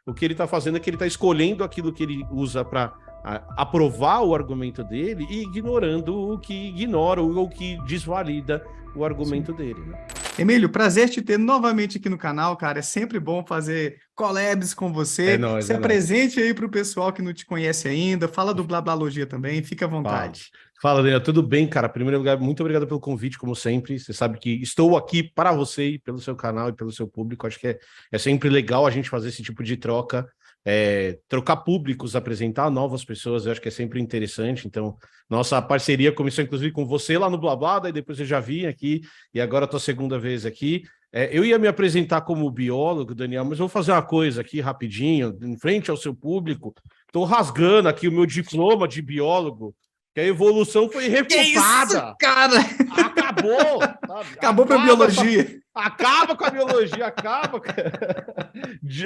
O que ele está fazendo é que ele está escolhendo aquilo que ele usa para aprovar o argumento dele e ignorando o que ignora ou o que desvalida o argumento dele, né? Emílio, prazer te ter novamente aqui no canal, cara. É sempre bom fazer collabs com você. É nóis, Se apresente aí para o pessoal que não te conhece ainda. Fala do Blablalogia também, fica à vontade. Fala, Daniel. Tudo bem, cara? Em primeiro lugar, muito obrigado pelo convite, como sempre. Você sabe que estou aqui para você e pelo seu canal e pelo seu público. Acho que é sempre legal a gente fazer esse tipo de troca. Trocar públicos, apresentar novas pessoas, eu acho que é sempre interessante. Então, nossa parceria começou inclusive com você lá no Blá, daí depois eu já vim aqui e agora estou a segunda vez aqui. Eu ia me apresentar como biólogo, Daniel, mas vou fazer uma coisa aqui rapidinho, em frente ao seu público. Estou rasgando aqui o meu diploma de biólogo, que a evolução foi refutada. Isso, cara! Acabou! Sabe? Acabou para a biologia. Acaba com a biologia, acaba.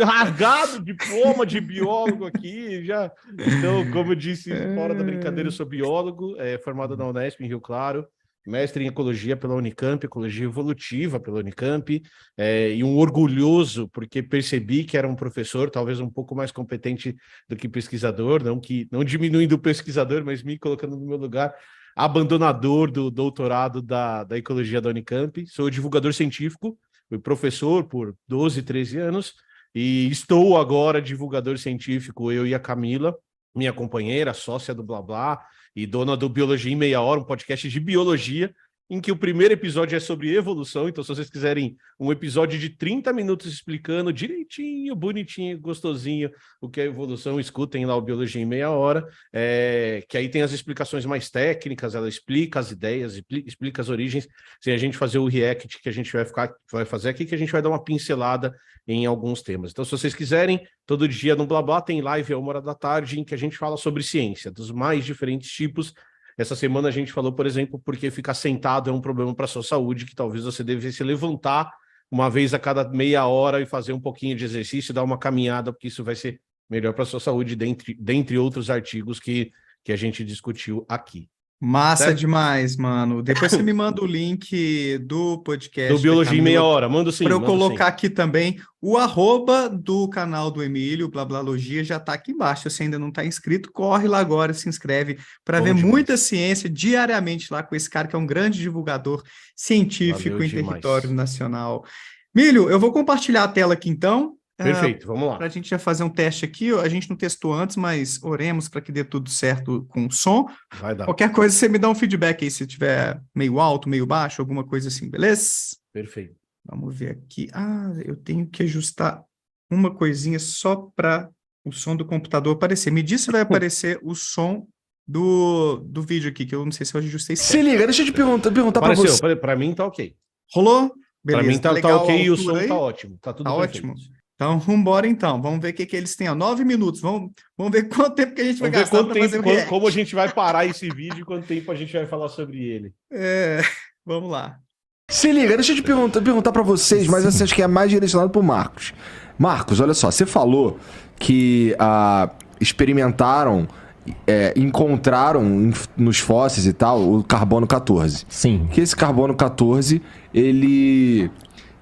Rasgado diploma de biólogo aqui. Já. Então, como eu disse, fora da brincadeira, eu sou biólogo, formado na Unesp, em Rio Claro, mestre em ecologia pela Unicamp, ecologia evolutiva pela Unicamp, e um orgulhoso, porque percebi que era um professor talvez um pouco mais competente do que pesquisador, não diminuindo o pesquisador, mas me colocando no meu lugar, abandonador do doutorado da ecologia da Unicamp. Sou divulgador científico, fui professor por 12, 13 anos, e estou agora divulgador científico, eu e a Camila, minha companheira, sócia do Blá, e dona do Biologia em Meia Hora, um podcast de biologia, em que o primeiro episódio é sobre evolução. Então, se vocês quiserem um episódio de 30 minutos explicando direitinho, bonitinho, gostosinho o que é evolução, escutem lá o Biologia em Meia Hora, que aí tem as explicações mais técnicas, ela explica as ideias, explica as origens, sem a gente fazer o react que a gente vai fazer aqui, que a gente vai dar uma pincelada em alguns temas. Então, se vocês quiserem, todo dia no Blá tem live à 13h em que a gente fala sobre ciência, dos mais diferentes tipos. Essa semana a gente falou, por exemplo, porque ficar sentado é um problema para a sua saúde, que talvez você devesse levantar uma vez a cada meia hora e fazer um pouquinho de exercício, dar uma caminhada, porque isso vai ser melhor para a sua saúde, dentre outros artigos que a gente discutiu aqui. Massa certo? Demais, mano. Depois você me manda o link do podcast. Do Biologia em Meia Hora, mando sim. Para eu colocar aqui também o @ do canal do Emílio, Blablalogia, já está aqui embaixo. Se você ainda não está inscrito, corre lá agora, se inscreve para ver muita ciência diariamente lá com esse cara que é um grande divulgador científico em território nacional. Milho, eu vou compartilhar a tela aqui então. Perfeito, vamos lá. Para a gente já fazer um teste aqui, a gente não testou antes, mas oremos para que dê tudo certo com o som. Vai dar. Qualquer coisa, você me dá um feedback aí, se tiver meio alto, meio baixo, alguma coisa assim, beleza? Perfeito. Vamos ver aqui. Eu tenho que ajustar uma coisinha só para o som do computador aparecer. Me diz se vai aparecer o som do vídeo aqui, que eu não sei se eu ajustei certo. Se liga, deixa eu te perguntar para você. Para mim tá ok. Rolou? Beleza. Para mim tá ok e o som tá ótimo. Tá tudo ótimo. Então, vamos embora então. Vamos ver o que eles têm. 9 minutos. Vamos ver quanto tempo que a gente vai gastar para fazer o react. Como a gente vai parar esse vídeo e quanto tempo a gente vai falar sobre ele. Vamos lá. Se liga, deixa eu te perguntar para vocês, mas assim, acho que é mais direcionado pro Marcos. Marcos, olha só, você falou que experimentaram, encontraram nos fósseis e tal, o carbono 14. Sim. Que esse carbono 14, ele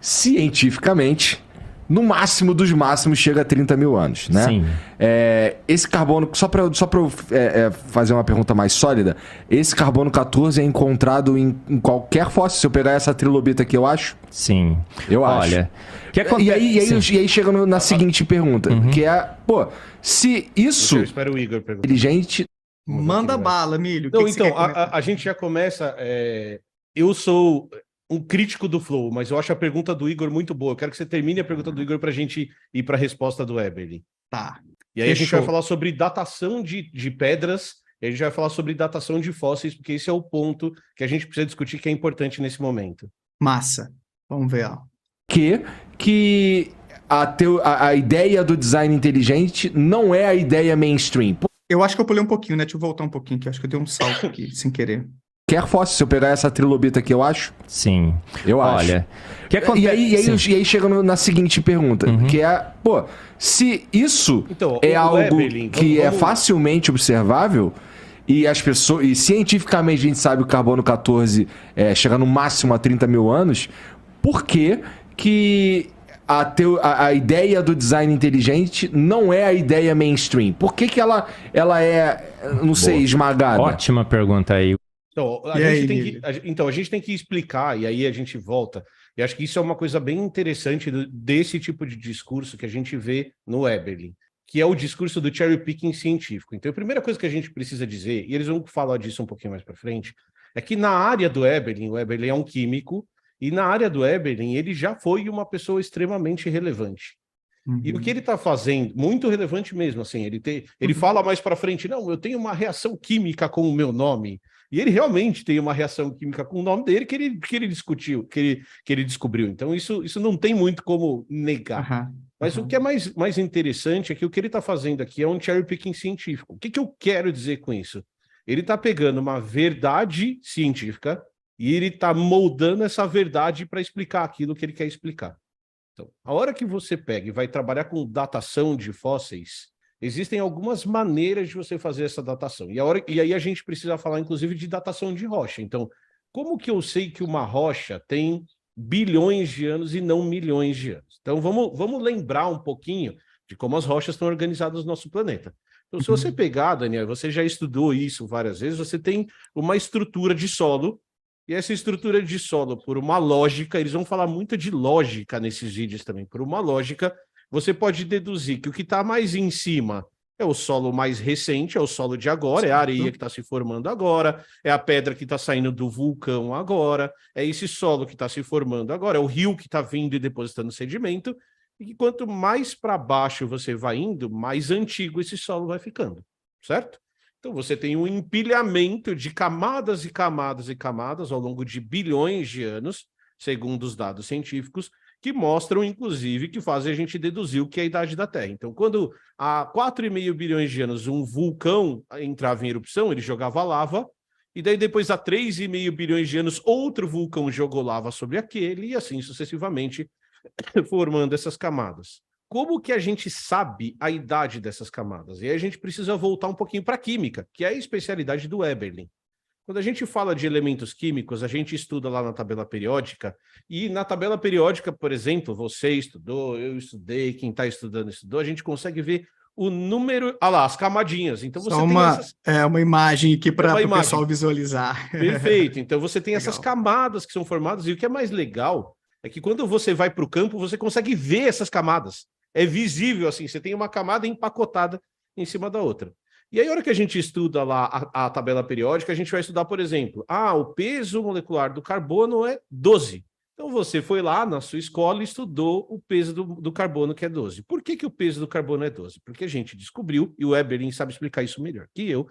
cientificamente, no máximo dos máximos, chega a 30 mil anos, né? Sim. Esse carbono, só para eu fazer uma pergunta mais sólida, esse carbono 14 é encontrado em qualquer fóssil? Se eu pegar essa trilobita aqui, eu acho? Sim. Eu acho. Olha, e aí chega na seguinte pergunta, que é, se isso... Espera o Igor perguntar. Inteligente... Manda bala, Milho. Não, então, a gente já começa... eu sou... um crítico do Flow, mas eu acho a pergunta do Igor muito boa. Eu quero que você termine a pergunta do Igor para a gente ir para a resposta do Eberly. Tá. E aí a gente vai falar sobre datação de pedras, e a gente vai falar sobre datação de fósseis, porque esse é o ponto que a gente precisa discutir, que é importante nesse momento. Massa. Vamos ver, ó. Que a ideia do design inteligente não é a ideia mainstream. Eu acho que eu pulei um pouquinho, né? Deixa eu voltar um pouquinho, que eu acho que eu dei um salto aqui, sem querer. Quer fóssil, se eu pegar essa trilobita aqui, eu acho? Sim. Eu acho. Olha, e aí chega na seguinte pergunta, que é, se isso é algo que é facilmente observável, e as pessoas, e cientificamente a gente sabe que o carbono 14 chega no máximo a 30 mil anos, por que a ideia do design inteligente não é a ideia mainstream? Por que que ela é, não sei, esmagada? Ótima pergunta aí. Então, a gente tem que explicar, e aí a gente volta. E acho que isso é uma coisa bem interessante desse tipo de discurso que a gente vê no Eberlin, que é o discurso do cherry picking científico. Então, a primeira coisa que a gente precisa dizer, e eles vão falar disso um pouquinho mais para frente, é que na área do Eberlin, o Eberlin é um químico, e na área do Eberlin ele já foi uma pessoa extremamente relevante. E o que ele está fazendo, muito relevante mesmo, assim, ele fala mais para frente, não, eu tenho uma reação química com o meu nome. E ele realmente tem uma reação química com o nome dele que ele discutiu, que ele descobriu. Então, isso não tem muito como negar. Mas o que é mais interessante é que o que ele está fazendo aqui é um cherry picking científico. O que eu quero dizer com isso? Ele está pegando uma verdade científica e ele está moldando essa verdade para explicar aquilo que ele quer explicar. Então, a hora que você pega e vai trabalhar com datação de fósseis, existem algumas maneiras de você fazer essa datação. E aí a gente precisa falar, inclusive, de datação de rocha. Então, como que eu sei que uma rocha tem bilhões de anos e não milhões de anos? Então, vamos lembrar um pouquinho de como as rochas estão organizadas no nosso planeta. Então, se você pegar, Daniel, você já estudou isso várias vezes, você tem uma estrutura de solo. E essa estrutura de solo, por uma lógica, eles vão falar muito de lógica nesses vídeos também, por uma lógica, você pode deduzir que o que está mais em cima é o solo mais recente, é o solo de agora, é a areia que está se formando agora, é a pedra que está saindo do vulcão agora, é esse solo que está se formando agora, é o rio que está vindo e depositando sedimento, e que quanto mais para baixo você vai indo, mais antigo esse solo vai ficando, certo? Então, você tem um empilhamento de camadas e camadas e camadas ao longo de bilhões de anos, segundo os dados científicos, que mostram, inclusive, que fazem a gente deduzir o que é a idade da Terra. Então, quando há 4,5 bilhões de anos um vulcão entrava em erupção, ele jogava lava, e daí depois há 3,5 bilhões de anos outro vulcão jogou lava sobre aquele, e assim sucessivamente, formando essas camadas. Como que a gente sabe a idade dessas camadas? E aí a gente precisa voltar um pouquinho para a química, que é a especialidade do Eberlin. Quando a gente fala de elementos químicos, a gente estuda lá na tabela periódica, e na tabela periódica, por exemplo, você estudou, eu estudei, quem está estudando estudou, a gente consegue ver o número... Ah lá, as camadinhas. Então você tem uma imagem aqui para o pessoal visualizar. Perfeito. Então você tem essas camadas que são formadas, e o que é mais legal é que quando você vai para o campo, você consegue ver essas camadas. É visível, assim, você tem uma camada empacotada em cima da outra. E aí, a hora que a gente estuda lá a tabela periódica, a gente vai estudar, por exemplo, o peso molecular do carbono é 12. Então, você foi lá na sua escola e estudou o peso do carbono, que é 12. Por que o peso do carbono é 12? Porque a gente descobriu, e o Eberlin sabe explicar isso melhor que eu,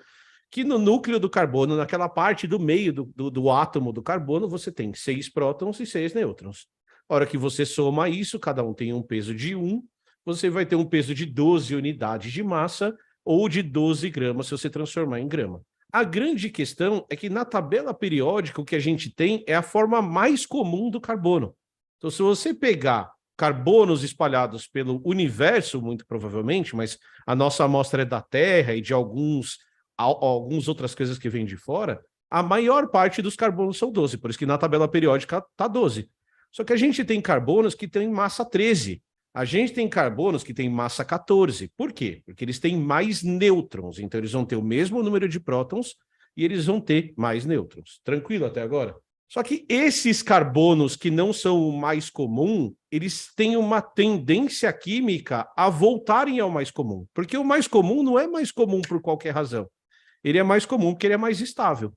que no núcleo do carbono, naquela parte do meio do átomo do carbono, você tem 6 prótons e 6 nêutrons. A hora que você soma isso, cada um tem um peso de 1, você vai ter um peso de 12 unidades de massa ou de 12 gramas se você transformar em grama. A grande questão é que na tabela periódica o que a gente tem é a forma mais comum do carbono. Então, se você pegar carbonos espalhados pelo universo, muito provavelmente, mas a nossa amostra é da Terra e de algumas outras coisas que vêm de fora, a maior parte dos carbonos são 12, por isso que na tabela periódica está 12. Só que a gente tem carbonos que têm massa 13. A gente tem carbonos que têm massa 14. Por quê? Porque eles têm mais nêutrons. Então, eles vão ter o mesmo número de prótons e eles vão ter mais nêutrons. Tranquilo até agora? Só que esses carbonos que não são o mais comum, eles têm uma tendência química a voltarem ao mais comum. Porque o mais comum não é mais comum por qualquer razão. Ele é mais comum porque ele é mais estável.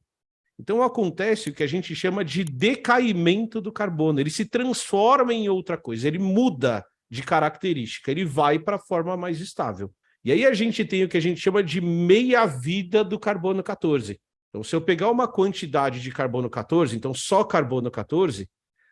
Então, acontece o que a gente chama de decaimento do carbono. Ele se transforma em outra coisa, ele muda de característica, ele vai para a forma mais estável. E aí a gente tem o que a gente chama de meia-vida do carbono 14. Então, se eu pegar uma quantidade de carbono 14, então só carbono 14,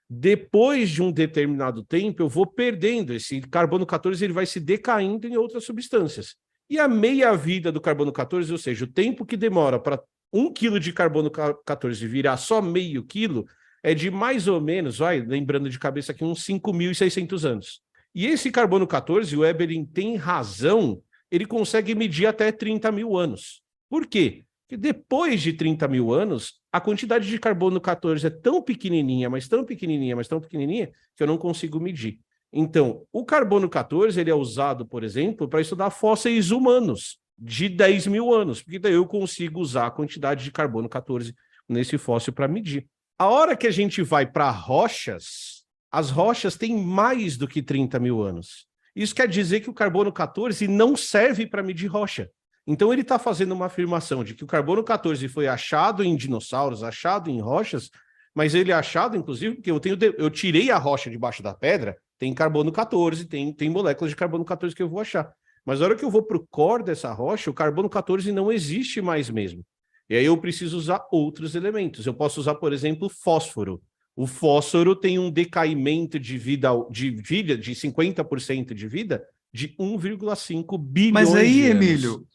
depois de um determinado tempo, eu vou perdendo. Esse carbono 14 ele vai se decaindo em outras substâncias. E a meia-vida do carbono 14, ou seja, o tempo que demora para 1 quilo de carbono 14 virar só meio quilo, é de mais ou menos, lembrando de cabeça aqui, uns 5.600 anos. E esse carbono 14, o Eberlin tem razão, ele consegue medir até 30 mil anos. Por quê? Porque depois de 30 mil anos, a quantidade de carbono 14 é tão pequenininha, mas tão pequenininha, mas tão pequenininha, que eu não consigo medir. Então, o carbono 14 ele é usado, por exemplo, para estudar fósseis humanos de 10 mil anos, porque daí eu consigo usar a quantidade de carbono 14 nesse fóssil para medir. A hora que a gente vai para rochas, as rochas têm mais do que 30 mil anos. Isso quer dizer que o carbono 14 não serve para medir rocha. Então ele está fazendo uma afirmação de que o carbono 14 foi achado em dinossauros, achado em rochas, mas ele é achado, inclusive, porque eu tirei a rocha debaixo da pedra, tem carbono 14, tem moléculas de carbono 14 que eu vou achar. Mas na hora que eu vou para o core dessa rocha, o carbono 14 não existe mais mesmo. E aí eu preciso usar outros elementos. Eu posso usar, por exemplo, fósforo. O fósforo tem um decaimento de vida de 50% de vida de 1,5 bilhões Mas aí, de anos. Emílio,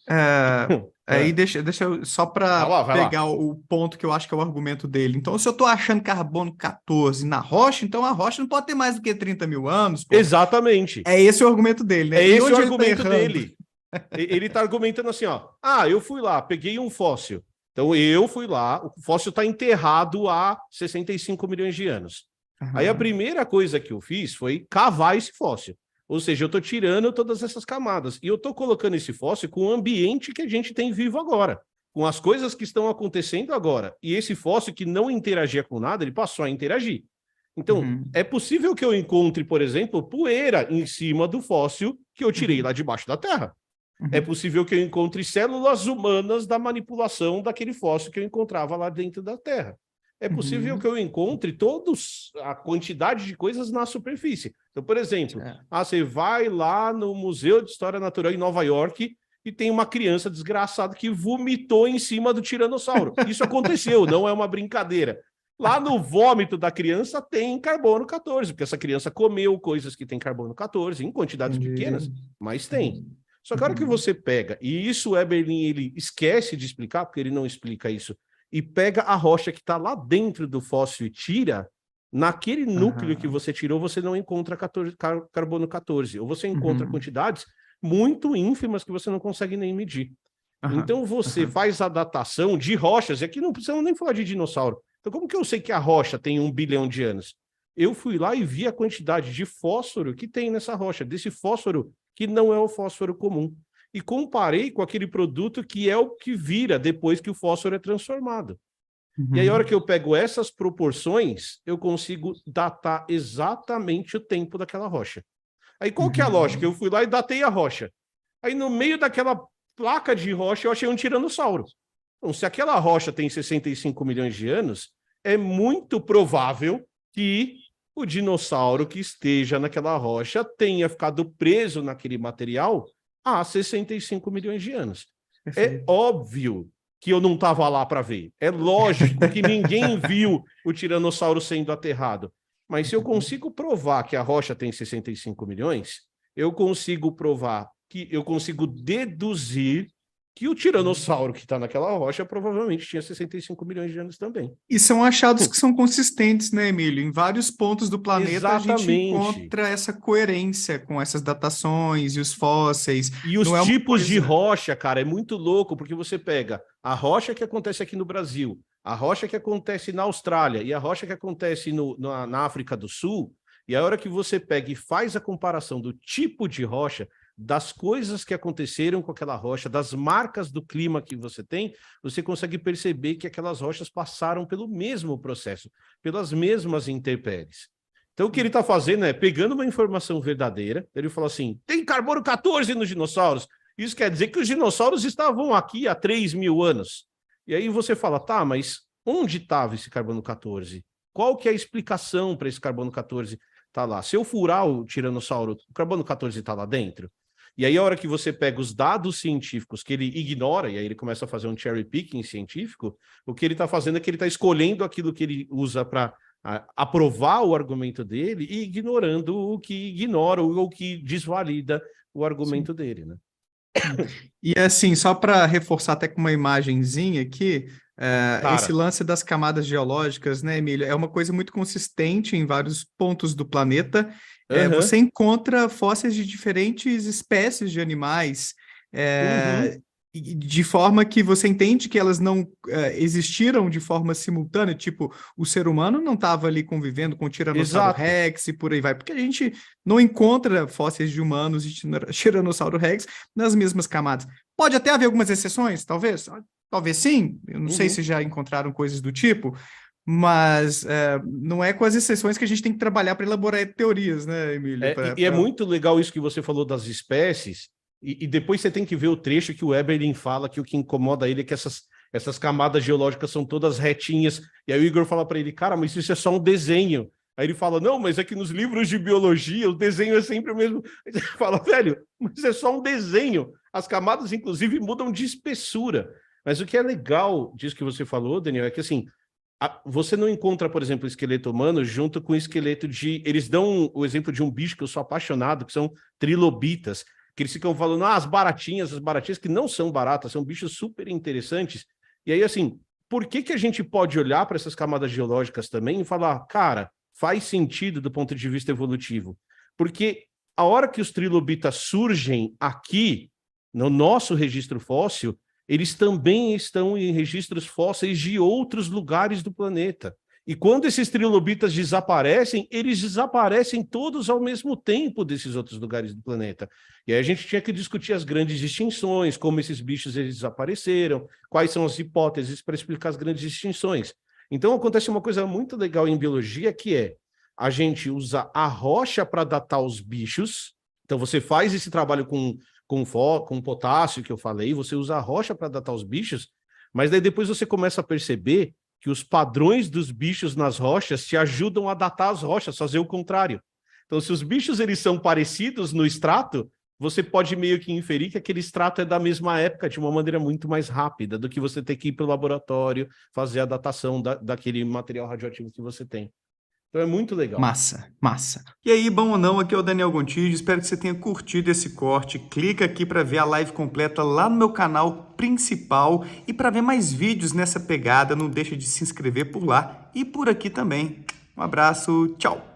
aí deixa eu só para pegar o ponto que eu acho que é o argumento dele. Então, se eu estou achando carbono 14 na rocha, então a rocha não pode ter mais do que 30 mil anos. Pô. Exatamente. É esse o argumento dele, né? É esse o argumento dele. Ele está argumentando assim, ó. Eu fui lá, peguei um fóssil. Então, eu fui lá, o fóssil está enterrado há 65 milhões de anos. Uhum. Aí a primeira coisa que eu fiz foi cavar esse fóssil. Ou seja, eu estou tirando todas essas camadas. E eu estou colocando esse fóssil com o ambiente que a gente tem vivo agora. Com as coisas que estão acontecendo agora. E esse fóssil que não interagia com nada, ele passou a interagir. Então, é possível que eu encontre, por exemplo, poeira em cima do fóssil que eu tirei lá debaixo da terra. É possível que eu encontre células humanas da manipulação daquele fóssil que eu encontrava lá dentro da Terra. É possível que eu encontre a quantidade de coisas na superfície. Então, por exemplo, você vai lá no Museu de História Natural em Nova York e tem uma criança desgraçada que vomitou em cima do tiranossauro. Isso aconteceu, não é uma brincadeira. Lá no vômito da criança tem carbono 14, porque essa criança comeu coisas que têm carbono 14, em quantidades pequenas, mas tem. Só que a hora que você pega, e isso o Eberlin ele esquece de explicar, porque ele não explica isso, e pega a rocha que está lá dentro do fóssil e tira, naquele núcleo que você tirou, você não encontra carbono 14, ou você encontra quantidades muito ínfimas que você não consegue nem medir. Então você faz a datação de rochas, e aqui não precisamos nem falar de dinossauro. Então como que eu sei que a rocha tem 1 bilhão de anos? Eu fui lá e vi a quantidade de fósforo que tem nessa rocha, desse fósforo que não é o fósforo comum. E comparei com aquele produto que é o que vira depois que o fósforo é transformado. E aí, a hora que eu pego essas proporções, eu consigo datar exatamente o tempo daquela rocha. Aí, qual que é a lógica? Eu fui lá e datei a rocha. Aí, no meio daquela placa de rocha, eu achei um tiranossauro. Então, se aquela rocha tem 65 milhões de anos, é muito provável que o dinossauro que esteja naquela rocha tenha ficado preso naquele material há 65 milhões de anos. É óbvio que eu não estava lá para ver. É lógico que ninguém viu o tiranossauro sendo aterrado. Mas se eu consigo provar que a rocha tem 65 milhões, eu consigo provar que eu consigo deduzir que o tiranossauro que está naquela rocha provavelmente tinha 65 milhões de anos também. E são achados que são consistentes, né, Emílio? Em vários pontos do planeta Exatamente. A gente encontra essa coerência com essas datações e os fósseis. E os tipos de rocha, cara, é muito louco, porque você pega a rocha que acontece aqui no Brasil, a rocha que acontece na Austrália e a rocha que acontece na África do Sul, e a hora que você pega e faz a comparação do tipo de rocha, das coisas que aconteceram com aquela rocha, das marcas do clima que você tem, você consegue perceber que aquelas rochas passaram pelo mesmo processo, pelas mesmas intempéries. Então, o que ele está fazendo é pegando uma informação verdadeira, ele fala assim, tem carbono 14 nos dinossauros. Isso quer dizer que os dinossauros estavam aqui há 3 mil anos. E aí você fala, tá, mas onde estava esse carbono 14? Qual que é a explicação para esse carbono 14 estar lá? Se eu furar o tiranossauro, o carbono 14 está lá dentro? E aí, a hora que você pega os dados científicos que ele ignora, e aí ele começa a fazer um cherry picking científico, o que ele está fazendo é que ele está escolhendo aquilo que ele usa para aprovar o argumento dele e ignorando o que ignora ou que desvalida o argumento dele, né? E assim, só para reforçar até com uma imagenzinha aqui, esse lance das camadas geológicas, né, Emílio, é uma coisa muito consistente em vários pontos do planeta. Você encontra fósseis de diferentes espécies de animais, de forma que você entende que elas não existiram de forma simultânea, tipo, o ser humano não estava ali convivendo com o Tiranossauro Exato. Rex e por aí vai, porque a gente não encontra fósseis de humanos e Tiranossauro Rex nas mesmas camadas. Pode até haver algumas exceções, talvez? Talvez sim, eu não sei se já encontraram coisas do tipo, mas não é com as exceções que a gente tem que trabalhar para elaborar teorias, né, Emílio? É muito legal isso que você falou das espécies, e depois você tem que ver o trecho que o Eberlin fala que o que incomoda ele é que essas camadas geológicas são todas retinhas, e aí o Igor fala para ele, cara, mas isso é só um desenho. Aí ele fala, não, mas é que nos livros de biologia o desenho é sempre o mesmo. Aí você fala, velho, mas é só um desenho. As camadas, inclusive, mudam de espessura. Mas o que é legal disso que você falou, Daniel, é que assim, você não encontra, por exemplo, o esqueleto humano junto com o esqueleto de... Eles dão o exemplo de um bicho que eu sou apaixonado, que são trilobitas, que eles ficam falando, as baratinhas, que não são baratas, são bichos super interessantes. E aí, assim, por que a gente pode olhar para essas camadas geológicas também e falar, cara, faz sentido do ponto de vista evolutivo? Porque a hora que os trilobitas surgem aqui, no nosso registro fóssil, eles também estão em registros fósseis de outros lugares do planeta. E quando esses trilobitas desaparecem, eles desaparecem todos ao mesmo tempo desses outros lugares do planeta. E aí a gente tinha que discutir as grandes extinções, como esses bichos eles desapareceram, quais são as hipóteses para explicar as grandes extinções. Então acontece uma coisa muito legal em biologia, que é a gente usa a rocha para datar os bichos. Então você faz esse trabalho com potássio, que eu falei, você usa a rocha para datar os bichos, mas daí depois você começa a perceber que os padrões dos bichos nas rochas te ajudam a datar as rochas, fazer o contrário. Então, se os bichos eles são parecidos no extrato, você pode meio que inferir que aquele extrato é da mesma época, de uma maneira muito mais rápida do que você ter que ir para o laboratório, fazer a datação daquele material radioativo que você tem. Então é muito legal. Massa, massa. E aí, bom ou não, aqui é o Daniel Gontijo, espero que você tenha curtido esse corte. Clica aqui para ver a live completa lá no meu canal principal e para ver mais vídeos nessa pegada, não deixa de se inscrever por lá e por aqui também. Um abraço, tchau!